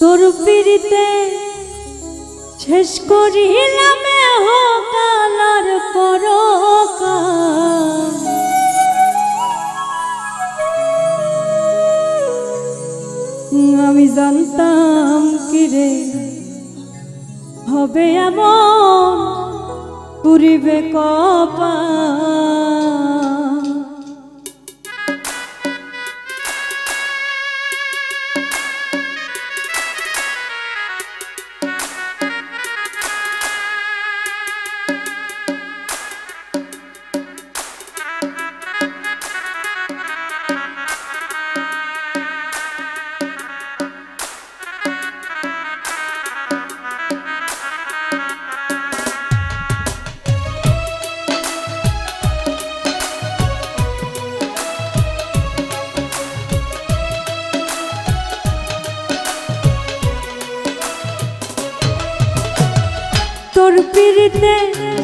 তোর পিড়িতে শেষ করিলাম কালার পরকাল। আমি জানতাম কি রে হবে এমন পুরিবে কপাল। তোর পিড়িতে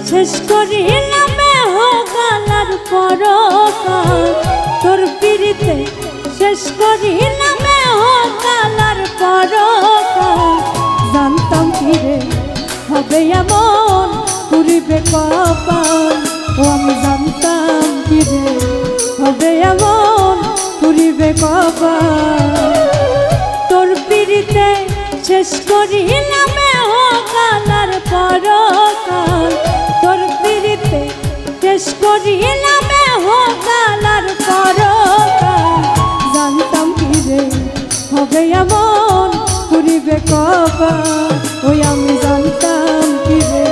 শেষ করিলাম কালার পরকাল। তোর পিড়িতে শেষ করিলাম কালার পরকাল। জানতাম কি রে হবে এমন পুরিবে কপাল। ও আমি জানতাম কি রে হবে এমন পুরিবে কপাল। তোর পিড়িতে শেষ করিলাম কালার পরকাল। তোর পিড়িতে শেষ করিলাম কালার পরকাল। জানতাম কি রে হবে এমন পুরিবে কপাল। ওই আমি জানতাম কি রে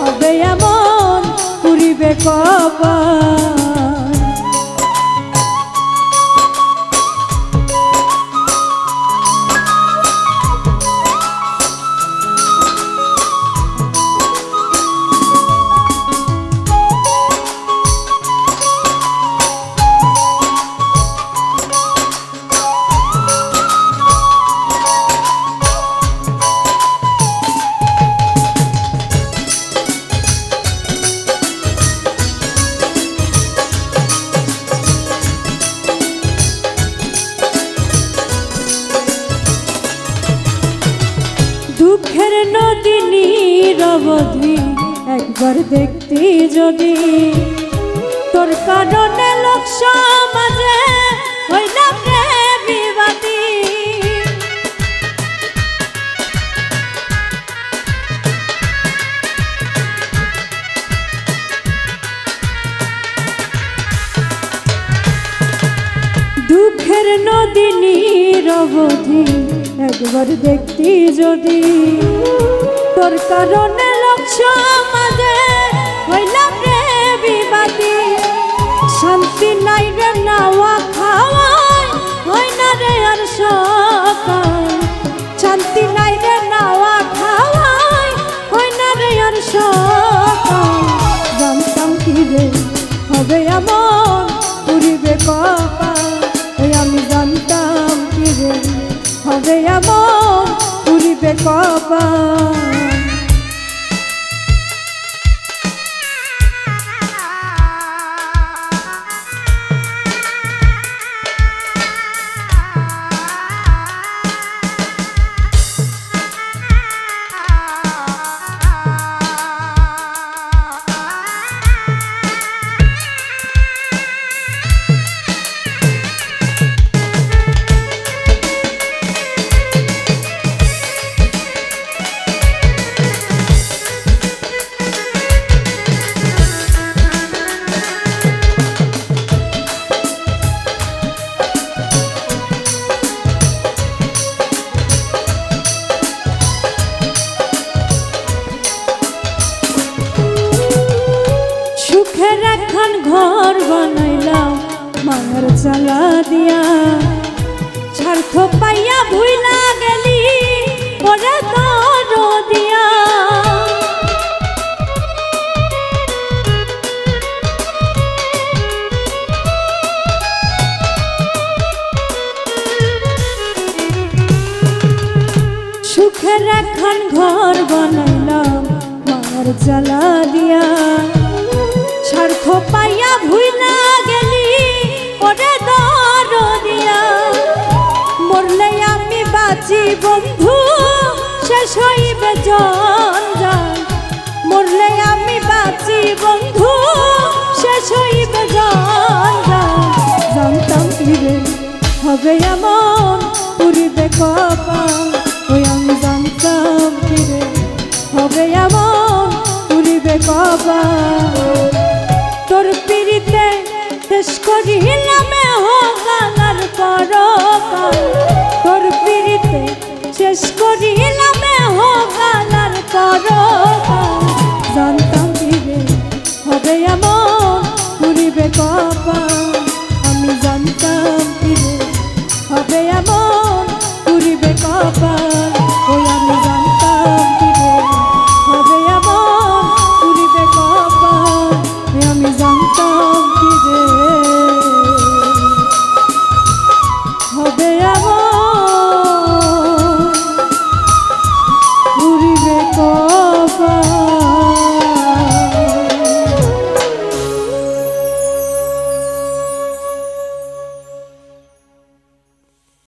হবে এমন পুরিবে কপাল। দুঃখের নদী নিরবধি একবার দেখতি যদি, তোর কারণে লোক সমাজে হইলাম রে বিবাদী। দুঃখের নদী নিরবধি একবার দেখতি যদি, তোর কারণে লোক সমাজে হইলাম রে বিবাদী। শান্তি নাই রে নাওয়া খাওয়াই হয় না রে আর সকাল। শান্তি নাই রে নাওয়া খাওয়াই হয় না রে আর সকাল। জানতাম কি রে হবে এমন পুরিবে কপাল। আমি জানতাম কি রে হবে এমন পুরিবে কপাল। এখন ঘর বানাইলাম মায়ের চালা দিয়া, স্বার্থ পাইয়া ভুইলা গেলি ওরে তোর দিয়া। সুখের এখন ঘর বানাইলাম মায়ের চালা দিয়া, স্বার্থ পাইয়া ভুইলা গেলি ওরে দরদিয়া। মরলে আমি বাঁচি বন্ধু বন্ধু শেষ হইবে জানতাম ফিরে হবে এমন পুরিবে কপাল ওই আমি জানতাম ফিরে হবে এমন পুরিবে কপাল তোর পিড়িতে শেষ করিলাম হোকালার পরকাল তোর পিড়িতে শেষ করিলাম হোকালার পরকাল